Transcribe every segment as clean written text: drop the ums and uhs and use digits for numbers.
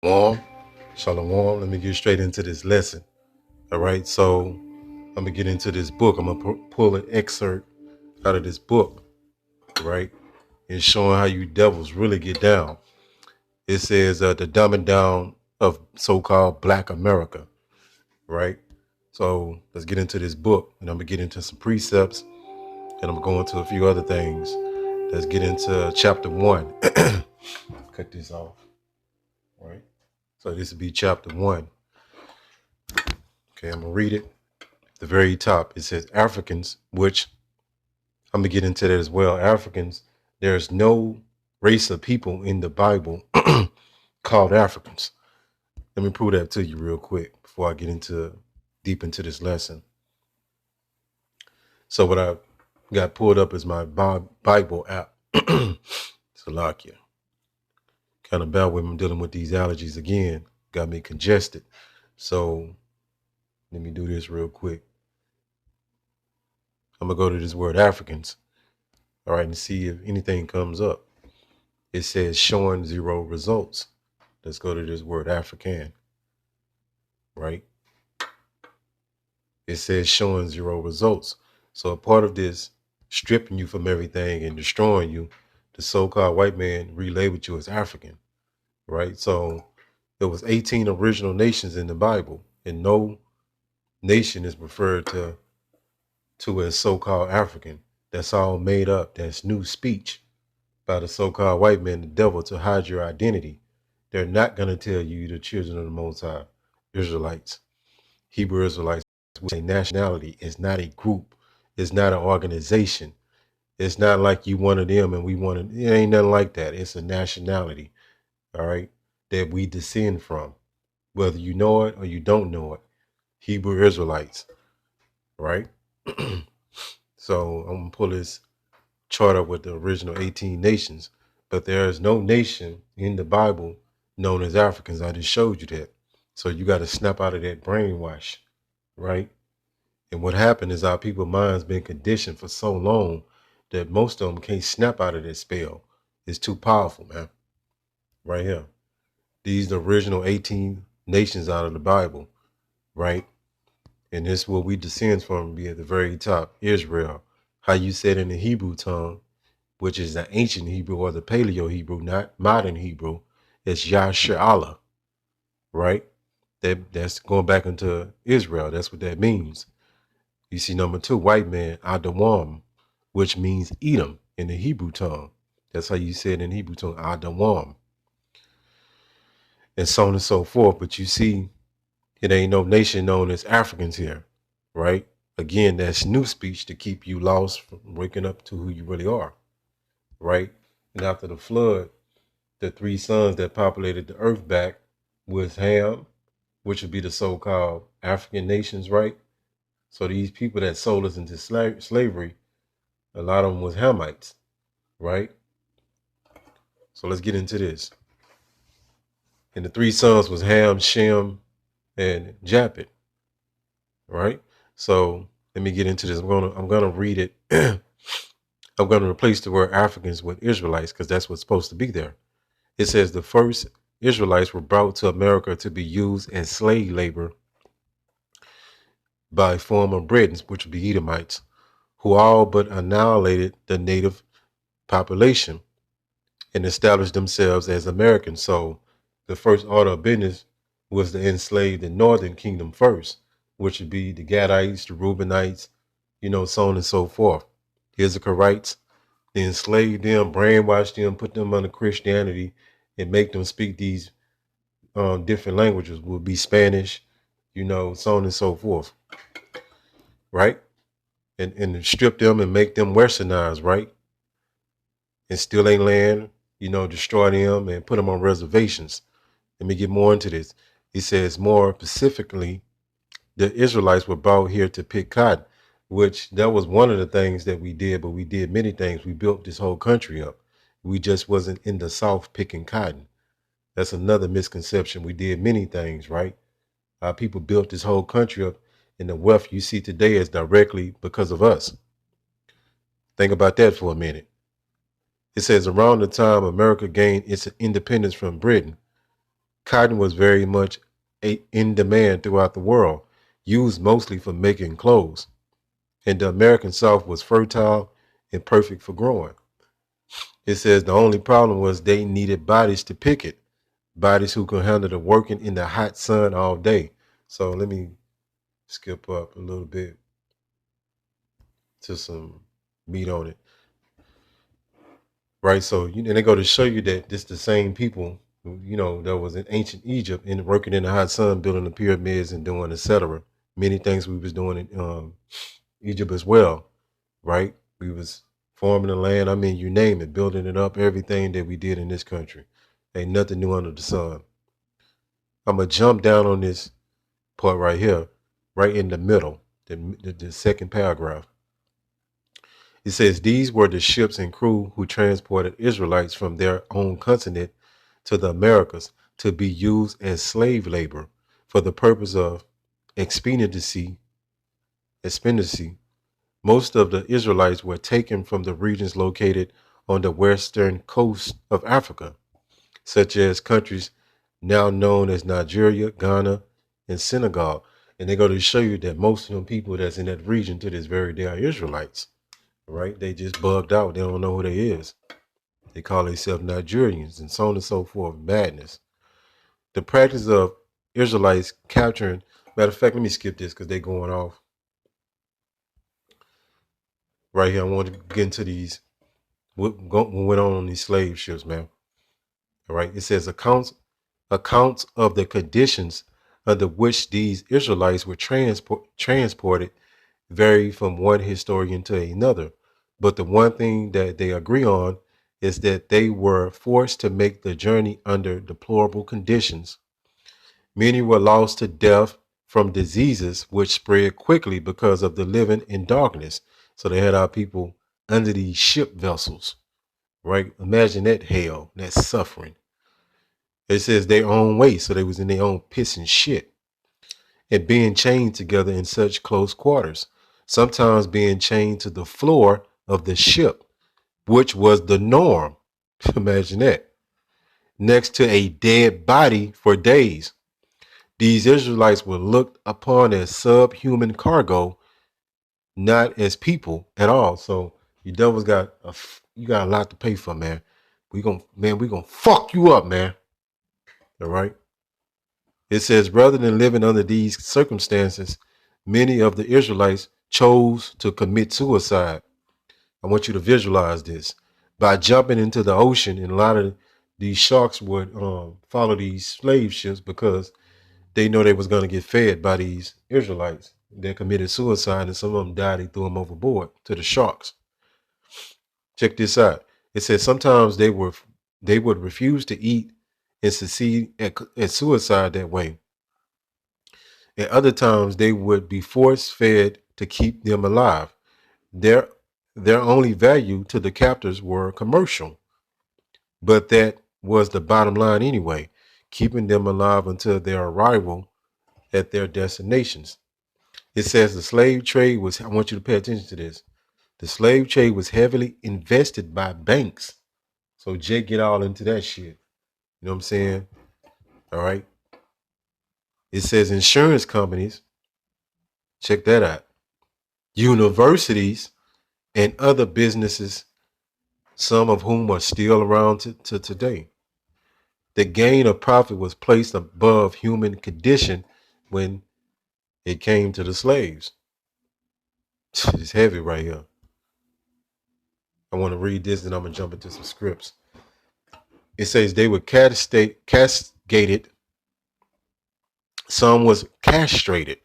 Shalom. Shalom. Let me get straight into this lesson. All right. So I'm going to get into this book. I'm going to pull an excerpt out of this book. Right. And showing how you devils really get down. It says the dumbing down of so-called Black America. Right. So let's get into this book. And I'm going to get into some precepts. And I'm going to a few other things. Let's get into chapter 1. Cut this off. Right. So this will be chapter 1. Okay, I'm going to read it. At the very top, it says Africans, which I'm going to get into that as well. Africans, there's no race of people in the Bible called Africans. Let me prove that to you real quick before I get deep into this lesson. So what I got pulled up is my Bible app. Salakia. Kind of bad when I'm dealing with these allergies again. Got me congested. So let me do this real quick. I'm going to go to this word Africans. All right, and see if anything comes up. It says showing 0 results. Let's go to this word African. Right? It says showing 0 results. So a part of this stripping you from everything and destroying you, the so-called white man relabeled you as African. Right? So there was 18 original nations in the Bible, and no nation is referred to as so-called African. That's all made up. That's new speech by the so-called white man, the devil, to hide your identity. They're not going to tell you the children of the Most High, Israelites, Hebrew Israelites, which is a nationality. It's not a group. It's not an organization. It's not like you one of them and we wanted. It ain't nothing like that. It's a nationality, all right, that we descend from, whether you know it or you don't know it. Hebrew Israelites, right? So I'm going to pull this chart up with the original 18 nations, but there is no nation in the Bible known as Africans. I just showed you that. So you got to snap out of that brainwash, right? And what happened is our people's minds been conditioned for so long that most of them can't snap out of that spell. It's too powerful, man. Right here. These the original 18 nations out of the Bible, right? And this is what we descend from, be at the very top. Israel. How you said in the Hebrew tongue, which is the ancient Hebrew or the Paleo Hebrew, not modern Hebrew, it's Yasharallah, right? That's going back into Israel. That's what that means. You see, number 2, white man, Adawam, which means Edom in the Hebrew tongue. That's how you say it in Hebrew tongue, Adawam. And so on and so forth. But you see, it ain't no nation known as Africans here, right? Again, that's new speech to keep you lost from waking up to who you really are, right? And after the flood, the 3 sons that populated the earth back was Ham, which would be the so-called African nations, right? So these people that sold us into slavery, a lot of them was Hamites, right? So let's get into this. And the 3 sons was Ham, Shem, and Japheth, right? So let me get into this. I'm gonna read it. I'm gonna replace the word Africans with Israelites because that's what's supposed to be there. It says the first Israelites were brought to America to be used as slave labor by former Britons, which would be Edomites, who all but annihilated the native population and established themselves as Americans. So the first order of business was to enslave the northern kingdom first, which would be the Gadites, the Reubenites, so on and so forth. The Israelites, they enslaved them, brainwashed them, put them under Christianity, and make them speak these different languages, would be Spanish, so on and so forth, right? And strip them and make them westernized, right? And steal their land, destroy them and put them on reservations. Let me get more into this. He says more specifically, the Israelites were brought here to pick cotton, which that was one of the things that we did, but we did many things. We built this whole country up. We just wasn't in the South picking cotton. That's another misconception. We did many things, right? Our people built this whole country up, and the wealth you see today is directly because of us. Think about that for a minute. It says around the time America gained its independence from Britain, Cotton was very much in demand throughout the world, used mostly for making clothes, and the American South was fertile and perfect for growing. It says the only problem was they needed bodies to pick it, bodies who could handle the working in the hot sun all day. So let me skip up a little bit to some meat on it, right? So and they go to show you that this the same people, that was in ancient Egypt and working in the hot sun, building the pyramids and doing etc. Many things we was doing in Egypt as well, right? We was farming the land. I mean, you name it, building it up. Everything that we did in this country, ain't nothing new under the sun. I'm gonna jump down on this part right here, right in the middle, the second paragraph. It says these were the ships and crew who transported Israelites from their own continent to the Americas to be used as slave labor for the purpose of expediency. Expediency. Most of the Israelites were taken from the regions located on the western coast of Africa, such as countries now known as Nigeria, Ghana, and Senegal. And they go to show you that most of them people that's in that region to this very day are Israelites, right? They just bugged out. They don't know who they is. They call themselves Nigerians and so on and so forth. Madness. The practice of Israelites capturing, matter of fact, let me skip this because they're going off right here. I want to get into these, what went on these slave ships, man. All right. It says accounts of the conditions under which these Israelites were transported vary from one historian to another. But the one thing that they agree on is that they were forced to make the journey under deplorable conditions. Many were lost to death from diseases which spread quickly because of the living in darkness. So they had our people under these ship vessels, right? Imagine that hell, that suffering. It says their own way, so they was in their own piss and shit, and being chained together in such close quarters, sometimes being chained to the floor of the ship, which was the norm. Imagine that. Next to a dead body for days. These Israelites were looked upon as subhuman cargo, not as people at all. So you devils you got a lot to pay for, man. We gonna fuck you up, man. All right. It says, rather than living under these circumstances, many of the Israelites chose to commit suicide. I want you to visualize this by jumping into the ocean. And a lot of these sharks would follow these slave ships because they know they was going to get fed by these Israelites. They committed suicide, and some of them died. They threw them overboard to the sharks. Check this out. It says sometimes they would refuse to eat and succeed at suicide that way. At other times, they would be force fed to keep them alive. Their their only value to the captors were commercial, but that was the bottom line anyway, keeping them alive until their arrival at their destinations. It says the slave trade was, I want you to pay attention to this. The slave trade was heavily invested by banks. So Jake get all into that shit. You know what I'm saying? All right. It says insurance companies, check that out. Universities and other businesses, some of whom are still around to today. The gain of profit was placed above human condition when it came to the slaves. It's heavy right here. I want to read this and I'm going to jump into some scripts. It says they were castigated, some was castrated,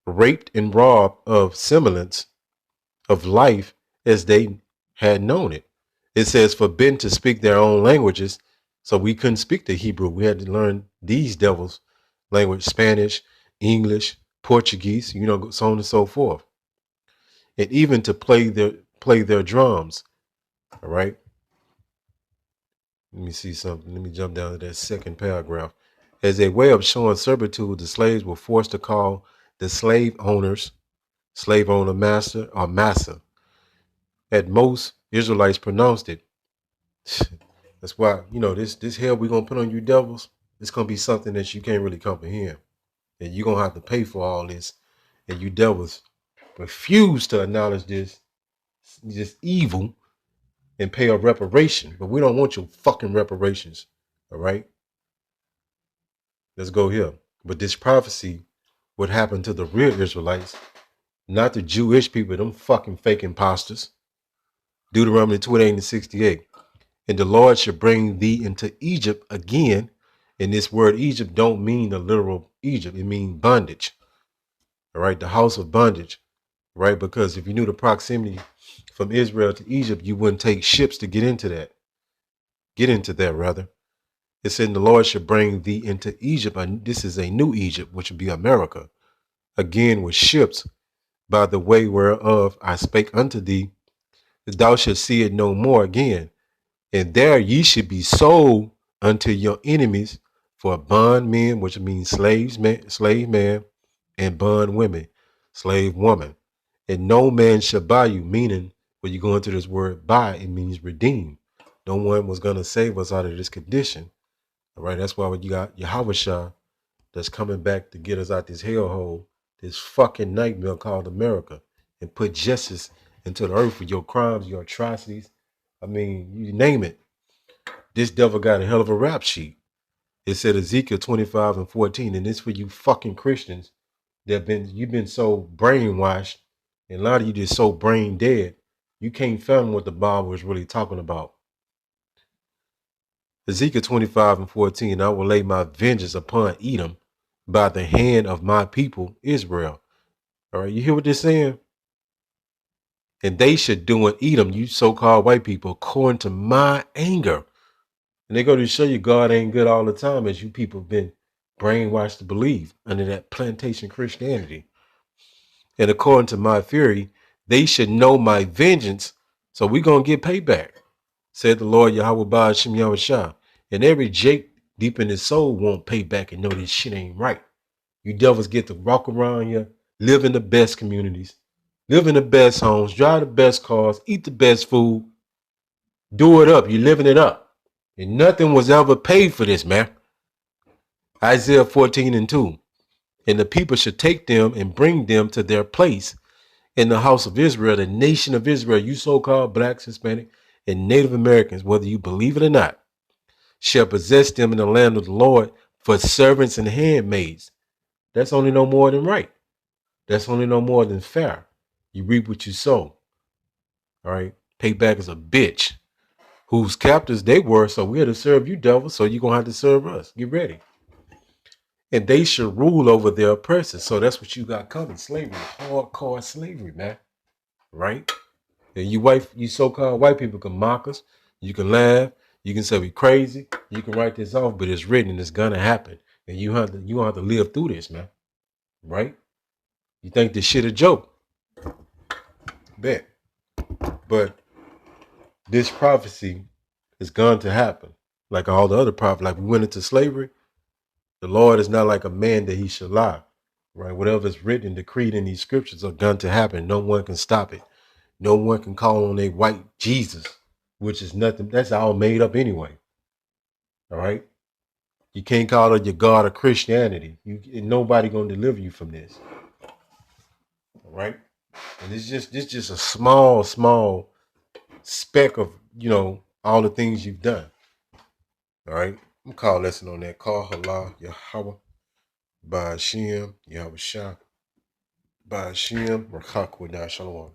raped and robbed of semblance of life as they had known it. It says forbidden to speak their own languages. So we couldn't speak the Hebrew. We had to learn these devils' language, Spanish, English, Portuguese, so on and so forth. And even to play their drums. All right. Let me see something. Let me jump down to that second paragraph. As a way of showing servitude, the slaves were forced to call the slave owner master or massa. At most, Israelites pronounced it. That's why, this hell we're gonna put on you devils. It's gonna be something that you can't really comprehend. And you're gonna have to pay for all this. And you devils refuse to acknowledge this evil and pay a reparation. But we don't want your fucking reparations. All right? Let's go here. But this prophecy would happen to the real Israelites, not the Jewish people, them fucking fake imposters. Deuteronomy 28 and 68. And the Lord shall bring thee into Egypt again. And this word Egypt don't mean the literal Egypt. It means bondage. All right, the house of bondage. Right, because if you knew the proximity from Israel to Egypt, you wouldn't take ships to get into that. Rather. It said, the Lord shall bring thee into Egypt. And this is a new Egypt, which would be America. Again with ships, by the way whereof I spake unto thee, that thou shalt see it no more again. And there ye should be sold unto your enemies for bondmen, which means slave man, and bond women, slave woman. And no man shall buy you, meaning when you go into this word buy, it means redeem. No one was going to save us out of this condition. All right, that's why when you got Yahweh that's coming back to get us out this hellhole, this fucking nightmare called America, and put justice into the earth for your crimes, your atrocities. I mean, you name it. This devil got a hell of a rap sheet. It said Ezekiel 25 and 14, and it's for you fucking Christians you've been so brainwashed, and a lot of you just so brain dead, you can't fathom what the Bible is really talking about. Ezekiel 25 and 14, I will lay my vengeance upon Edom by the hand of my people Israel. All right, you hear what they're saying? And they should do in Edom, you so-called white people, according to my anger. And they go to show you God ain't good all the time, as you people have been brainwashed to believe under that plantation Christianity. And according to my fury, they should know my vengeance. So we're going to get payback, said the Lord Yahweh Ba'ashem Yahushua. And every Jake deep in his soul won't pay back and know this shit ain't right. You devils get to walk around here, live in the best communities, live in the best homes, drive the best cars, eat the best food, do it up. You're living it up. And nothing was ever paid for this, man. Isaiah 14 and 2. And the people should take them and bring them to their place in the house of Israel, the nation of Israel, you so-called blacks, Hispanic, and Native Americans, whether you believe it or not, shall possess them in the land of the Lord for servants and handmaids. That's only no more than right. That's only no more than fair. You reap what you sow. All right. Payback is a bitch whose captors they were. So we're to serve you, devil. So you're going to have to serve us. Get ready. And they should rule over their oppressors. So that's what you got coming. Slavery, hardcore slavery, man. Right? And you so-called white people can mock us. You can laugh. You can say we crazy. You can write this off, but it's written and it's gonna happen. And you gonna have to live through this, man. Right? You think this shit a joke? Bet. But this prophecy is going to happen. Like all the other prophets, like we went into slavery. The Lord is not like a man that he should lie. Right? Whatever is written and decreed in these scriptures are going to happen. No one can stop it. No one can call on a white Jesus, which is nothing. That's all made up anyway. All right. You can't call it your God of Christianity. Nobody gonna deliver you from this. All right. And it's just a small speck of all the things you've done. All right. I'm calling lesson on that. Call Hallah Yahweh Ba'ashem Yahweh Shah Ba'ashem Rakakwa Shalom.